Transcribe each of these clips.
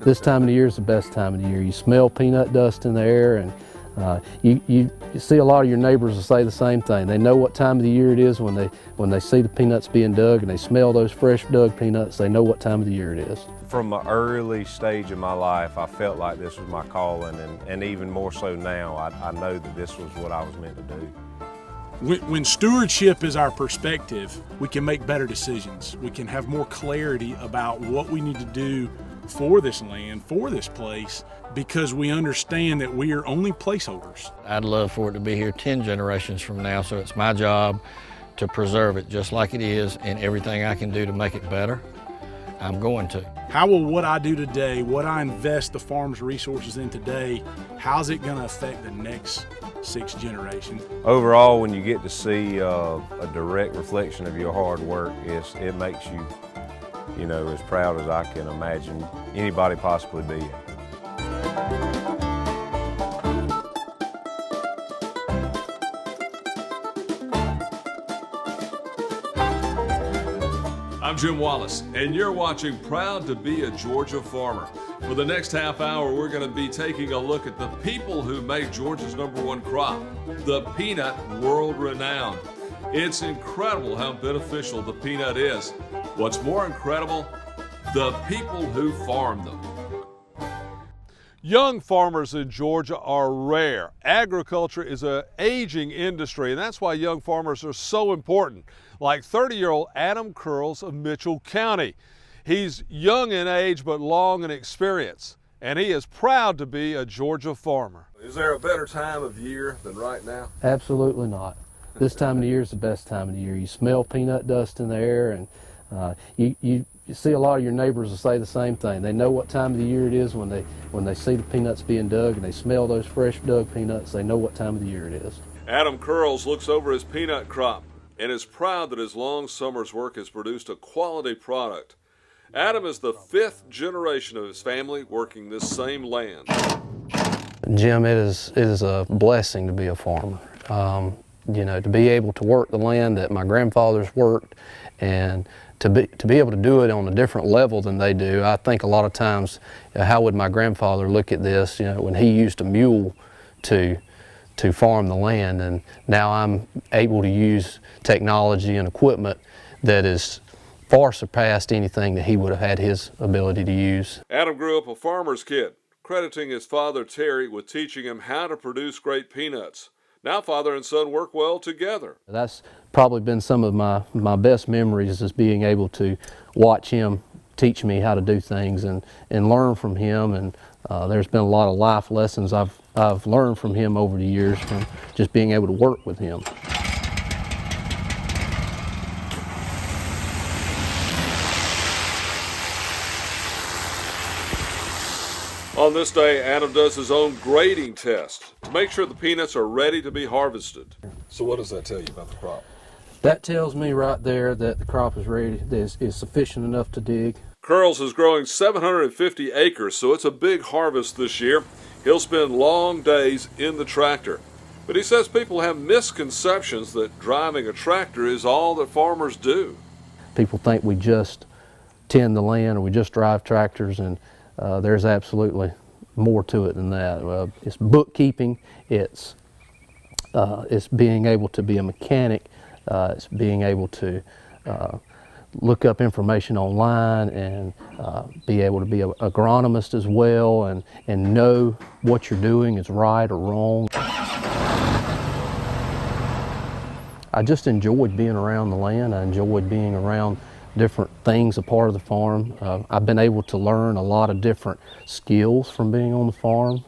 This time of the year is the best time of the year. You smell peanut dust in the air, and you see a lot of your neighbors will say the same thing. They know what time of the year it is when they see the peanuts being dug and they smell those fresh dug peanuts. They know what time of the year it is. From an early stage of my life, I felt like this was my calling, and even more so now, I know that this was what I was meant to do. When stewardship is our perspective, we can make better decisions. We can have more clarity about what we need to do for this land, for this place, because we understand that we are only placeholders. I'd love for it to be here 10 generations from now, so it's my job to preserve it just like it is, and everything I can do to make it better, I'm going to. How will what I do today, what I invest the farm's resources in today, how's it going to affect the next 6 generations? Overall, when you get to see a direct reflection of your hard work, it makes you, as proud as I can imagine anybody possibly being. I'm Jim Wallace, and you're watching Proud to be a Georgia Farmer. For the next half hour, we're going to be taking a look at the people who make Georgia's #1 crop, the peanut, world-renowned. It's incredible how beneficial the peanut is. What's more incredible, the people who farm them. Young farmers in Georgia are rare. Agriculture is an aging industry, and that's why young farmers are so important, like 30-year-old Adam Curls of Mitchell County. He's young in age but long in experience, and he is proud to be a Georgia farmer. Is there a better time of year than right now? Absolutely not. This time of the year is the best time of the year. You smell peanut dust in the air, and you see a lot of your neighbors will say the same thing. They know what time of the year it is when they see the peanuts being dug and they smell those fresh dug peanuts. They know what time of the year it is. Adam Curls looks over his peanut crop and is proud that his long summer's work has produced a quality product. Adam is the 5th generation of his family working this same land. Jim, it is a blessing to be a farmer. To be able to work the land that my grandfathers worked, and to be able to do it on a different level than they do. I think a lot of times, how would my grandfather look at this, when he used a mule to farm the land, and now I'm able to use technology and equipment that is far surpassed anything that he would have had his ability to use. Adam grew up a farmer's kid, crediting his father Terry with teaching him how to produce great peanuts. Now father and son work well together. That's probably been some of my best memories, is being able to watch him teach me how to do things and learn from him. And there's been a lot of life lessons I've learned from him over the years from just being able to work with him. On this day, Adam does his own grading test to make sure the peanuts are ready to be harvested. So what does that tell you about the crop? That tells me right there that the crop is ready, is sufficient enough to dig. Curls is growing 750 acres, so it's a big harvest this year. He'll spend long days in the tractor. But he says people have misconceptions that driving a tractor is all that farmers do. People think we just tend the land or we just drive tractors, and there's absolutely more to it than that. It's bookkeeping, it's being able to be a mechanic, it's being able to look up information online and be able to be an agronomist as well, and know what you're doing is right or wrong. I just enjoyed being around the land. I enjoyed being around different things, a part of the farm. I've been able to learn a lot of different skills from being on the farm,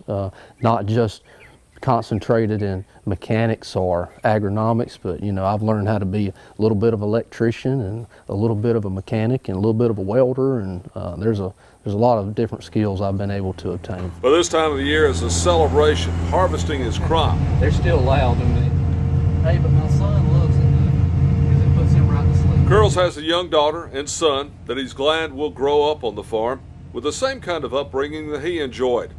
not just concentrated in mechanics or agronomics, but I've learned how to be a little bit of an electrician and a little bit of a mechanic and a little bit of a welder, and there's a lot of different skills I've been able to obtain. But this time of the year is a celebration, harvesting his crop. They're still loud to me. Hey, but my son loves it because it puts him right to sleep. Curls has a young daughter and son that he's glad will grow up on the farm with the same kind of upbringing that he enjoyed.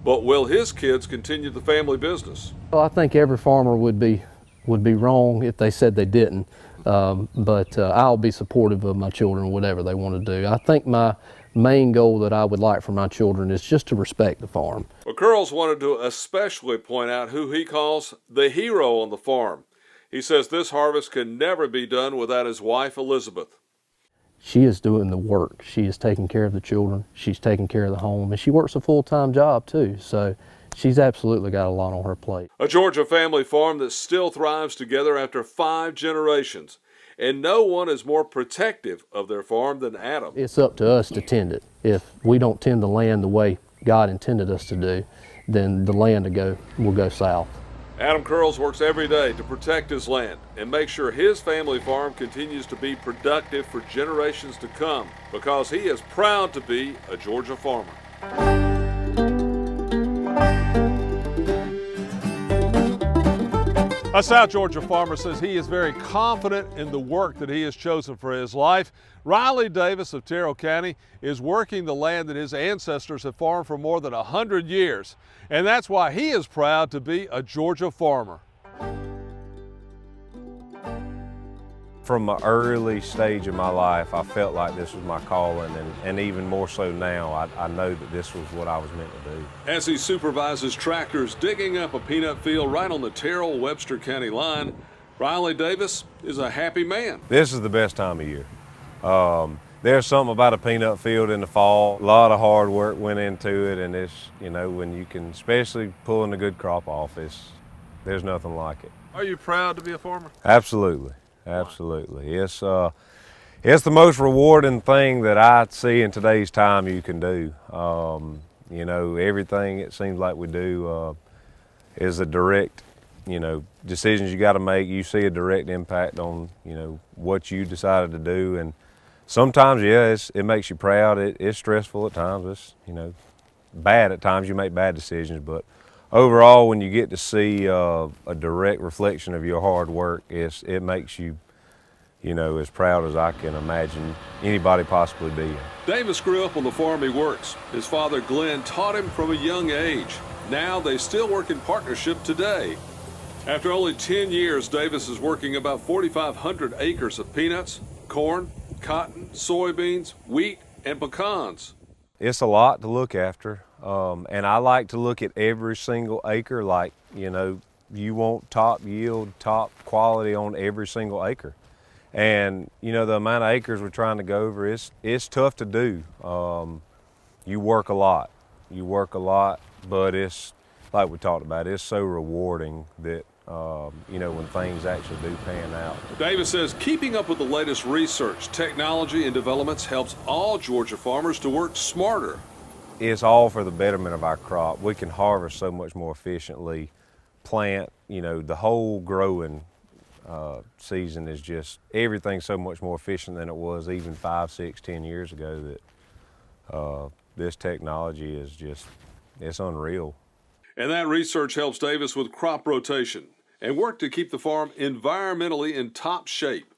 But will his kids continue the family business? Well, I think every farmer would be wrong if they said they didn't. But I'll be supportive of my children, whatever they want to do. I think my main goal that I would like for my children is just to respect the farm. Well, Curls wanted to especially point out who he calls the hero on the farm. He says this harvest can never be done without his wife, Elizabeth. She is doing the work. She is taking care of the children. She's taking care of the home, and she works a full-time job too. So she's absolutely got a lot on her plate. A Georgia family farm that still thrives together after 5 generations. And no one is more protective of their farm than Adam. It's up to us to tend it. If we don't tend the land the way God intended us to do, then the land will go south. Adam Curls works every day to protect his land and make sure his family farm continues to be productive for generations to come, because he is proud to be a Georgia farmer. A South Georgia farmer says he is very confident in the work that he has chosen for his life. Riley Davis of Terrell County is working the land that his ancestors have farmed for more than 100 years. And that's why he is proud to be a Georgia farmer. From an early stage of my life, I felt like this was my calling, and even more so now, I know that this was what I was meant to do. As he supervises tractors digging up a peanut field right on the Terrell-Webster County line, Riley Davis is a happy man. This is the best time of year. There's something about a peanut field in the fall. A lot of hard work went into it, and it's, you know, when you can, especially pulling a good crop off, there's nothing like it. Are you proud to be a farmer? Absolutely. Absolutely. It's the most rewarding thing that I see in today's time you can do. You know, everything it seems like we do is a direct, you know, decisions you got to make. You see a direct impact on, you know, what you decided to do. And sometimes, yeah, it makes you proud. It's stressful at times. It's, you know, bad at times. You make bad decisions, but overall, when you get to see a direct reflection of your hard work, it makes you, you know, as proud as I can imagine anybody possibly being. Davis grew up on the farm he works. His father, Glenn, taught him from a young age. Now they still work in partnership today. After only 10 years, Davis is working about 4,500 acres of peanuts, corn, cotton, soybeans, wheat, and pecans. It's a lot to look after. And I like to look at every single acre like, you know, you want top yield, top quality on every single acre. And, you know, the amount of acres we're trying to go over, it's tough to do. You work a lot. You work a lot, but it's, like we talked about, it's so rewarding that, you know, when things actually do pan out. Davis says keeping up with the latest research, technology, and developments helps all Georgia farmers to work smarter. It's all for the betterment of our crop. We can harvest so much more efficiently, plant, you know, the whole growing season is just, everything's so much more efficient than it was even 5, 6, 10 years ago that this technology is just, it's unreal. And that research helps Davis with crop rotation and work to keep the farm environmentally in top shape.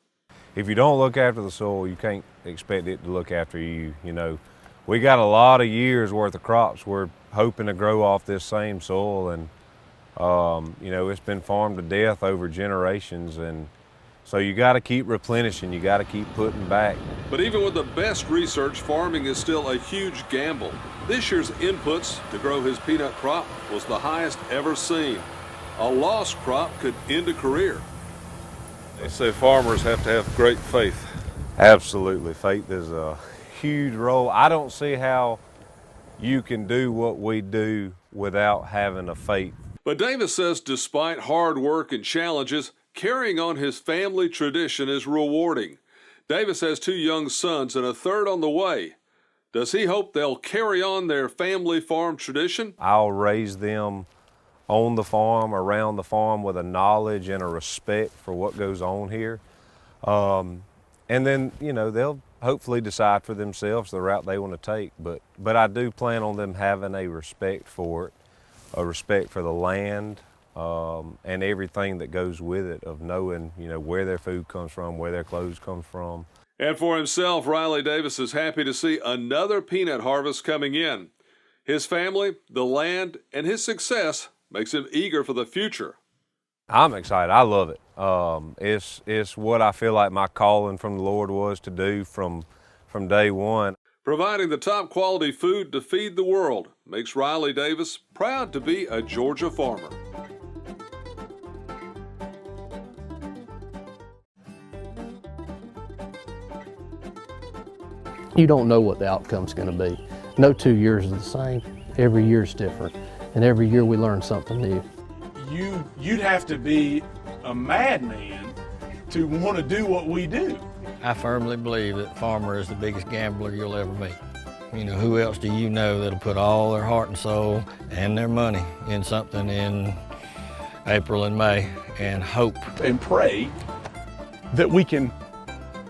If you don't look after the soil, you can't expect it to look after you, you know. We got a lot of years worth of crops we're hoping to grow off this same soil, and you know, it's been farmed to death over generations, and so you got to keep replenishing, you got to keep putting back. But even with the best research, farming is still a huge gamble. This year's inputs to grow his peanut crop was the highest ever seen. A lost crop could end a career. They say farmers have to have great faith. Absolutely, faith is a huge role. I don't see how you can do what we do without having a faith. But Davis says despite hard work and challenges, carrying on his family tradition is rewarding. Davis has 2 young sons and a third on the way. Does he hope they'll carry on their family farm tradition? I'll raise them on the farm, around the farm, with a knowledge and a respect for what goes on here. And then, you know, they'll hopefully decide for themselves the route they want to take. But I do plan on them having a respect for it, a respect for the land, and everything that goes with it, of knowing, you know, where their food comes from, where their clothes come from. And for himself, Riley Davis is happy to see another peanut harvest coming in. His family, the land, and his success makes him eager for the future. I'm excited. I love it. It's what I feel like my calling from the Lord was to do from day one. Providing the top quality food to feed the world makes Riley Davis proud to be a Georgia farmer. You don't know what the outcome's going to be. No 2 years is the same. Every year's different, and every year we learn something new. You'd have to be a madman to want to do what we do. I firmly believe that farmer is the biggest gambler you'll ever meet. You know, who else do you know that'll put all their heart and soul and their money in something in April and May and hope And pray that we can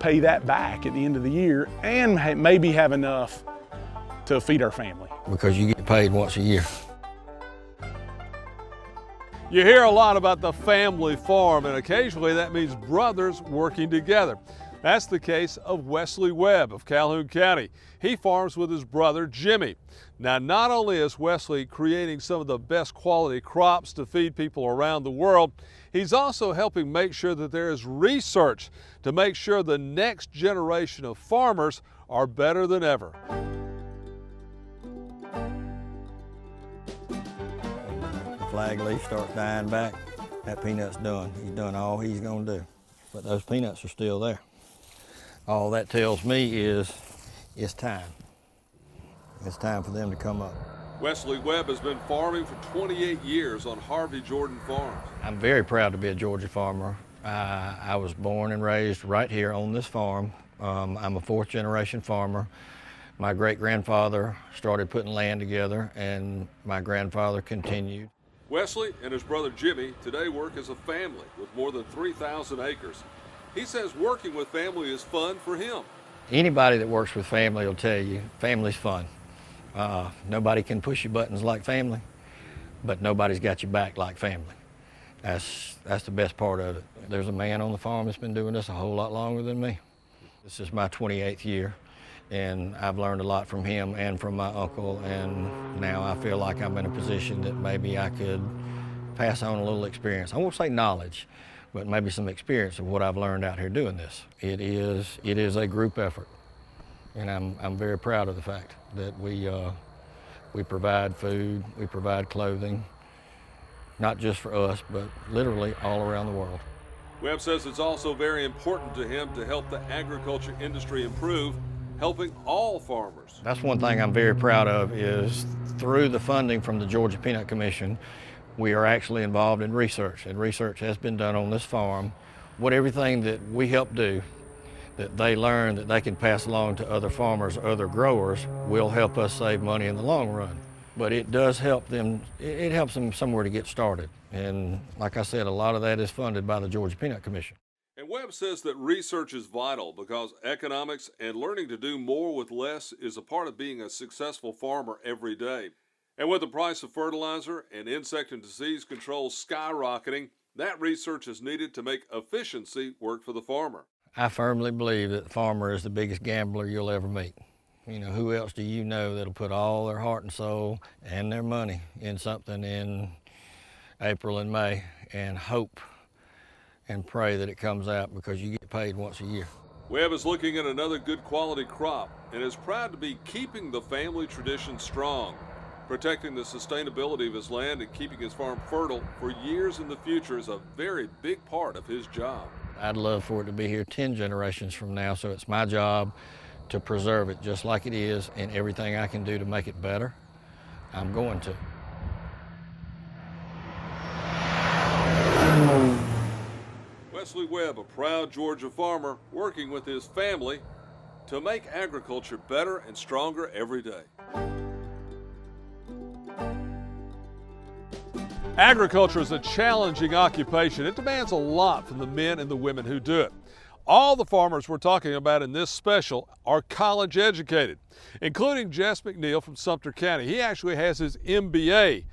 pay that back at the end of the year and maybe have enough to feed our family. because you get paid once a year. You hear a lot about the family farm, and occasionally that means brothers working together. That's the case of Wesley Webb of Calhoun County. He farms with his brother Jimmy. Now, not only is Wesley creating some of the best quality crops to feed people around the world, he's also helping make sure that there is research to make sure the next generation of farmers are better than ever. The flag leaf starts dying back, that peanut's done. He's done all he's gonna do. But those peanuts are still there. All that tells me is it's time. It's time for them to come up. Wesley Webb has been farming for 28 years on Harvey Jordan Farms. I'm very proud to be a Georgia farmer. I was born and raised right here on this farm. I'm a fourth generation farmer. My great-grandfather started putting land together and my grandfather continued. Wesley and his brother Jimmy today work as a family with more than 3,000 acres. He says working with family is fun for him. Anybody that works with family will tell you family's fun. Nobody can push your buttons like family, but nobody's got your back like family. That's the best part of it. There's a man on the farm that's been doing this a whole lot longer than me. This is my 28th year, and I've learned a lot from him and from my uncle, and now I feel like I'm in a position that maybe I could pass on a little experience. I won't say knowledge, but maybe some experience of what I've learned out here doing this. It is a group effort, and I'm very proud of the fact that we provide food, we provide clothing, not just for us, but literally all around the world. Webb says it's also very important to him to help the agriculture industry improve, helping all farmers. That's one thing I'm very proud of is through the funding from the Georgia Peanut Commission, we are actually involved in research, and research has been done on this farm. Everything that we help do, that they learn that they can pass along to other farmers, other growers, will help us save money in the long run. But it does help them, it helps them somewhere to get started. And like I said, a lot of that is funded by the Georgia Peanut Commission. And Webb says that research is vital because economics and learning to do more with less is a part of being a successful farmer every day. And with the price of fertilizer and insect and disease control skyrocketing, that research is needed to make efficiency work for the farmer. I firmly believe that the farmer is the biggest gambler you'll ever meet. You know, who else do you know that'll put all their heart and soul and their money in something in April and May and hope and pray that it comes out, because you get paid once a year. Webb is looking at another good quality crop and is proud to be keeping the family tradition strong. Protecting the sustainability of his land and keeping his farm fertile for years in the future is a very big part of his job. I'd love for it to be here 10 generations from now, so it's my job to preserve it just like it is, and everything I can do to make it better, I'm going to. Wesley Webb, a proud Georgia farmer, working with his family to make agriculture better and stronger every day. Agriculture is a challenging occupation. It demands a lot from the men and the women who do it. All the farmers we're talking about in this special are college educated, including Jess McNeil from Sumter County. He actually has his MBA.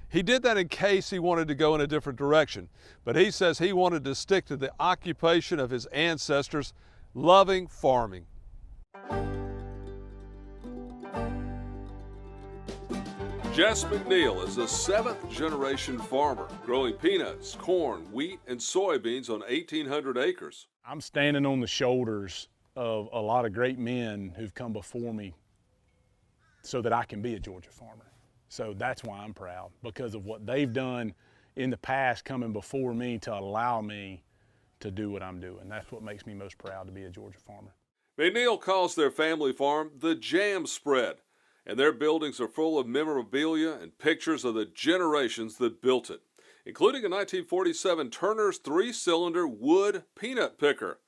He did that in case he wanted to go in a different direction, but he says he wanted to stick to the occupation of his ancestors, loving farming. Jess McNeil is a 7th generation farmer, growing peanuts, corn, wheat, and soybeans on 1,800 acres. I'm standing on the shoulders of a lot of great men who've come before me so that I can be a Georgia farmer. So that's why I'm proud, because of what they've done in the past coming before me to allow me to do what I'm doing. That's what makes me most proud to be a Georgia farmer. McNeil calls their family farm the Jam Spread, and their buildings are full of memorabilia and pictures of the generations that built it, including a 1947 Turner's 3-cylinder wood peanut picker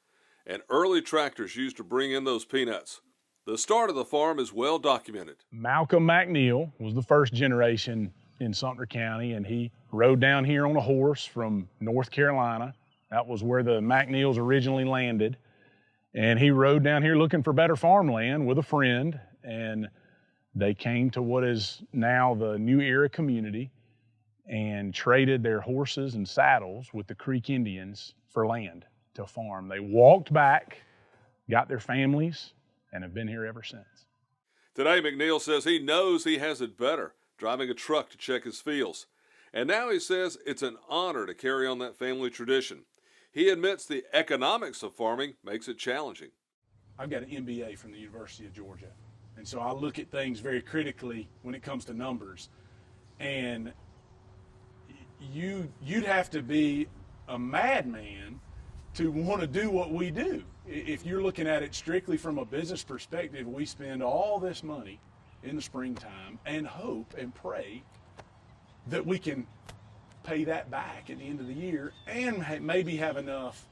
and early tractors used to bring in those peanuts. The start of the farm is well documented. Malcolm McNeil was the first generation in Sumter County, and he rode down here on a horse from North Carolina. That was where the McNeils originally landed. And he rode down here looking for better farmland with a friend, and they came to what is now the New Era community and traded their horses and saddles with the Creek Indians for land to farm. They walked back, got their families, and have been here ever since. Today, McNeil says he knows he has it better driving a truck to check his fields. And now he says it's an honor to carry on that family tradition. He admits the economics of farming makes it challenging. I've got an MBA from the University of Georgia, and so I look at things very critically when it comes to numbers. And you'd have to be a madman to want to do what we do. If you're looking at it strictly from a business perspective, we spend all this money in the springtime and hope and pray that we can pay that back at the end of the year and maybe have enough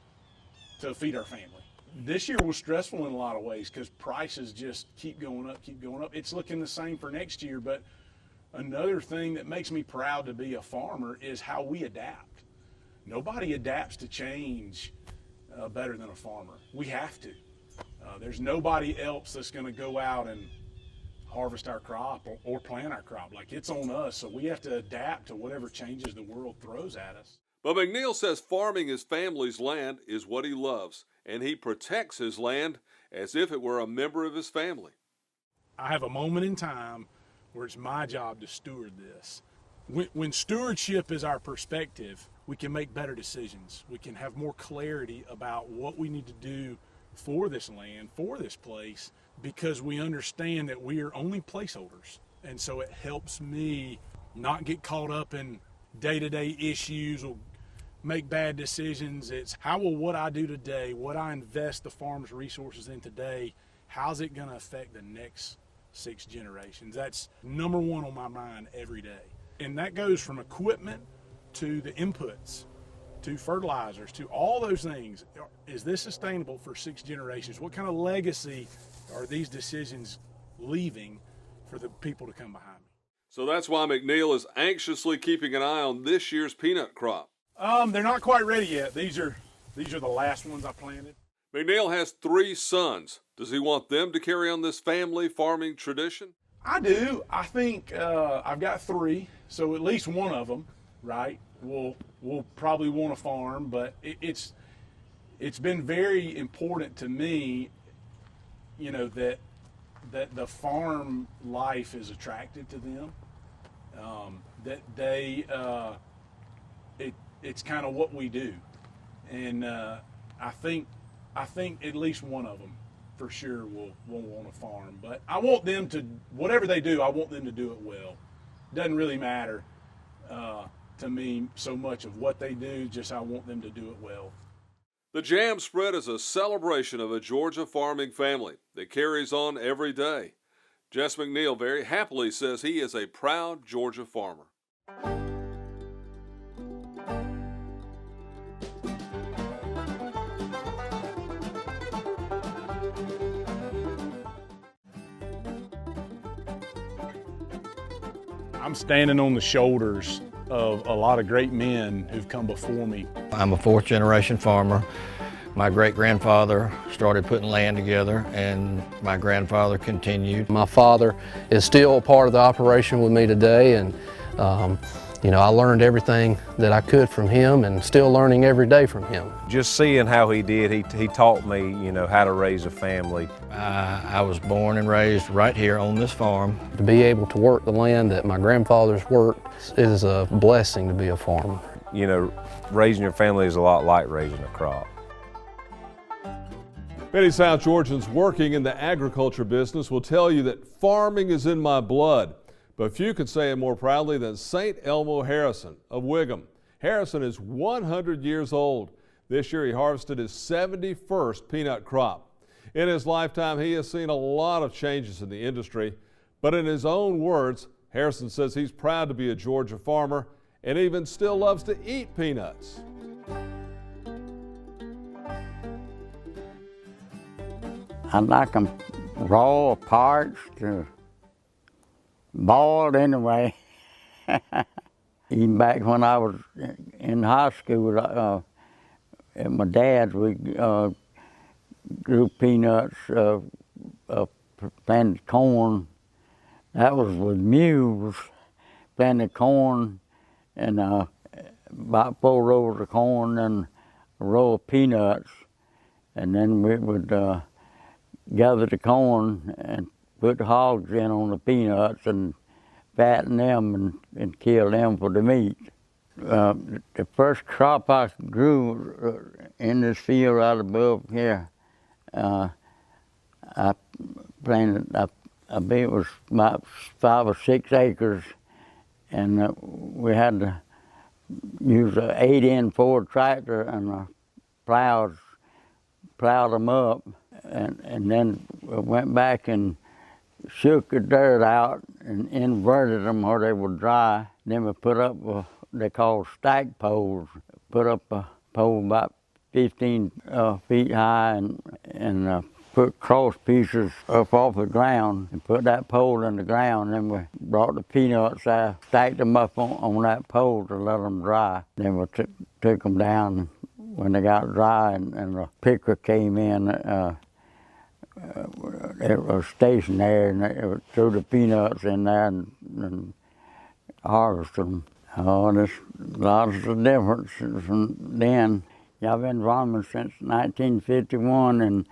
to feed our family. This year was stressful in a lot of ways because prices just keep going up, keep going up. It's looking the same for next year, but another thing that makes me proud to be a farmer is how we adapt. Nobody adapts to change better than a farmer. We have to. There's nobody else that's going to go out and harvest our crop or plant our crop. Like, it's on us, so we have to adapt to whatever changes the world throws at us. But McNeil says farming his family's land is what he loves, and he protects his land as if it were a member of his family. I have a moment in time where it's my job to steward this. When stewardship is our perspective, we can make better decisions. We can have more clarity about what we need to do for this land, for this place, because we understand that we are only placeholders. And so it helps me not get caught up in day-to-day issues or make bad decisions. It's how will what I do today, what I invest the farm's resources in today, how's it going to affect the next 6 generations? That's number one on my mind every day. And that goes from equipment to the inputs, to fertilizers, to all those things. Is this sustainable for 6 generations? What kind of legacy are these decisions leaving for the people to come behind me? So that's why McNeil is anxiously keeping an eye on this year's peanut crop. They're not quite ready yet. These are the last ones I planted. McNeil has 3 sons. Does he want them to carry on this family farming tradition? I do. I think I've got 3, so at least one of them, right, will probably want to farm. But it's been very important to me, you know, that the farm life is attractive to them. That they it's kind of what we do, and I think at least one of them for sure will want to farm. But I want them to, whatever they do, I want them to do it well. Doesn't really matter to me so much of what they do, just I want them to do it well. The Jam Spread is a celebration of a Georgia farming family that carries on every day. Jess McNeil very happily says he is a proud Georgia farmer. I'm standing on the shoulders of a lot of great men who've come before me. I'm a 4th generation farmer. My great-grandfather started putting land together, and my grandfather continued. My father is still a part of the operation with me today, and you know, I learned everything that I could from him and still learning every day from him. Just seeing how he did, he taught me, you know, how to raise a family. I was born and raised right here on this farm. To be able to work the land that my grandfathers worked is a blessing to be a farmer. You know, raising your family is a lot like raising a crop. Many South Georgians working in the agriculture business will tell you that farming is in my blood, but few can say it more proudly than St. Elmo Harrison of Wiggum. Harrison is 100 years old. This year he harvested his 71st peanut crop. In his lifetime, he has seen a lot of changes in the industry, but in his own words, Harrison says he's proud to be a Georgia farmer and even still loves to eat peanuts. I like them raw, parched, boiled anyway. Even back when I was in high school, at my dad's, we grew peanuts, planted corn. That was with mules, planted corn, and about 4 rows of corn and a row of peanuts. And then we would gather the corn and put the hogs in on the peanuts and fatten them and kill them for the meat. The first crop I grew in this field right above here, I planted, I bet it was about 5 or 6 acres, and we had to use an 8-in Ford tractor and plowed them up, and then we went back and shook the dirt out and inverted them where they were dry. Then we put up what they call stack poles. Put up a pole about 15 feet high and put cross pieces up off the ground and put that pole in the ground. Then we brought the peanuts out, stacked them up on that pole to let them dry. Then we took them down when they got dry, and the picker came in. It was stationed there, and it threw the peanuts in there and harvested them. Oh, there's lots of difference from then. Yeah, I've been farming since 1951, and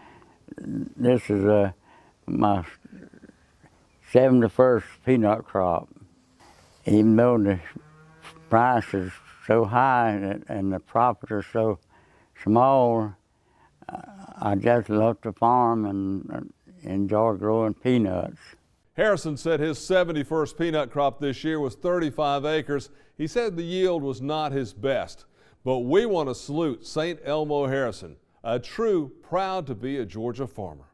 this is my 71st peanut crop. Even though the price is so high and the profits are so small, I just love to farm and enjoy growing peanuts. Harrison said his 71st peanut crop this year was 35 acres. He said the yield was not his best, but we want to salute St. Elmo Harrison, a true proud to be a Georgia farmer.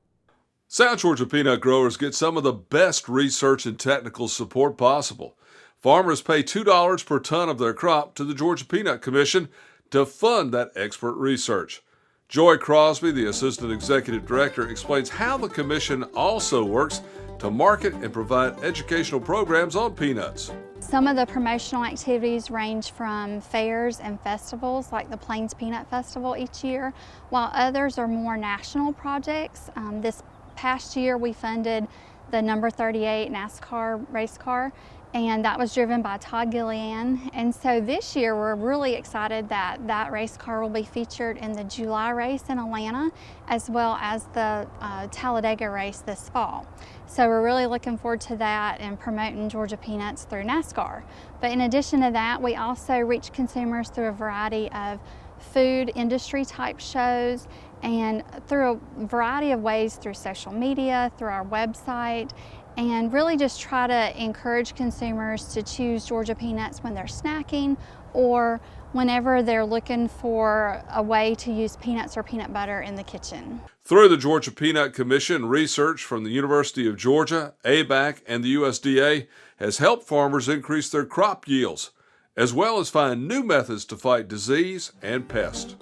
South Georgia peanut growers get some of the best research and technical support possible. Farmers pay $2 per ton of their crop to the Georgia Peanut Commission to fund that expert research. Joy Crosby, the Assistant Executive Director, explains how the commission also works to market and provide educational programs on peanuts. Some of the promotional activities range from fairs and festivals like the Plains Peanut Festival each year, while others are more national projects. This past year we funded the number 38 NASCAR race car, and that was driven by Todd Gillian. And so this year we're really excited that that race car will be featured in the July race in Atlanta, as well as the Talladega race this fall. So we're really looking forward to that and promoting Georgia peanuts through NASCAR. But in addition to that, we also reach consumers through a variety of food industry type shows and through a variety of ways, through social media, through our website, and really just try to encourage consumers to choose Georgia peanuts when they're snacking or whenever they're looking for a way to use peanuts or peanut butter in the kitchen. Through the Georgia Peanut Commission, research from the University of Georgia, ABAC, and the USDA has helped farmers increase their crop yields, as well as find new methods to fight disease and pest.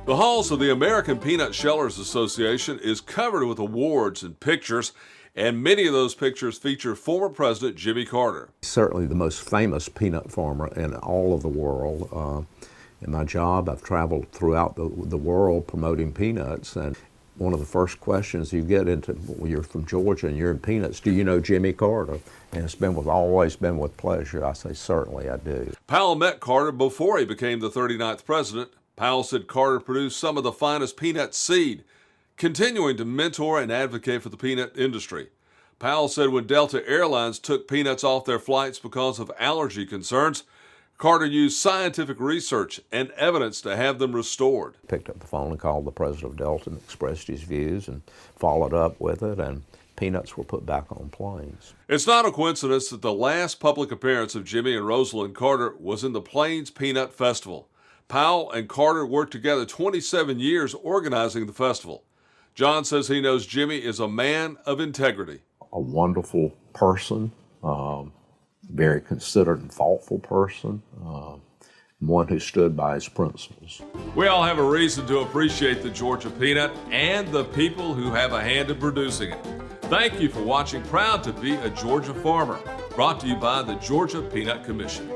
The halls of the American Peanut Shellers Association is covered with awards and pictures, and many of those pictures feature former President Jimmy Carter. Certainly the most famous peanut farmer in all of the world. In my job, I've traveled throughout the world promoting peanuts, and one of the first questions you get into, when you're from Georgia and you're in peanuts, do you know Jimmy Carter? And it's always been with pleasure. I say, certainly I do. Powell met Carter before he became the 39th president. Powell said Carter produced some of the finest peanut seed, continuing to mentor and advocate for the peanut industry. Powell said when Delta Airlines took peanuts off their flights because of allergy concerns, Carter used scientific research and evidence to have them restored. Picked up the phone and called the president of Delta and expressed his views and followed up with it, and peanuts were put back on planes. It's not a coincidence that the last public appearance of Jimmy and Rosalind Carter was in the Plains Peanut Festival. Powell and Carter worked together 27 years organizing the festival. John says he knows Jimmy is a man of integrity. A wonderful person, very considerate and thoughtful person, one who stood by his principles. We all have a reason to appreciate the Georgia peanut and the people who have a hand in producing it. Thank you for watching Proud to be a Georgia Farmer, brought to you by the Georgia Peanut Commission.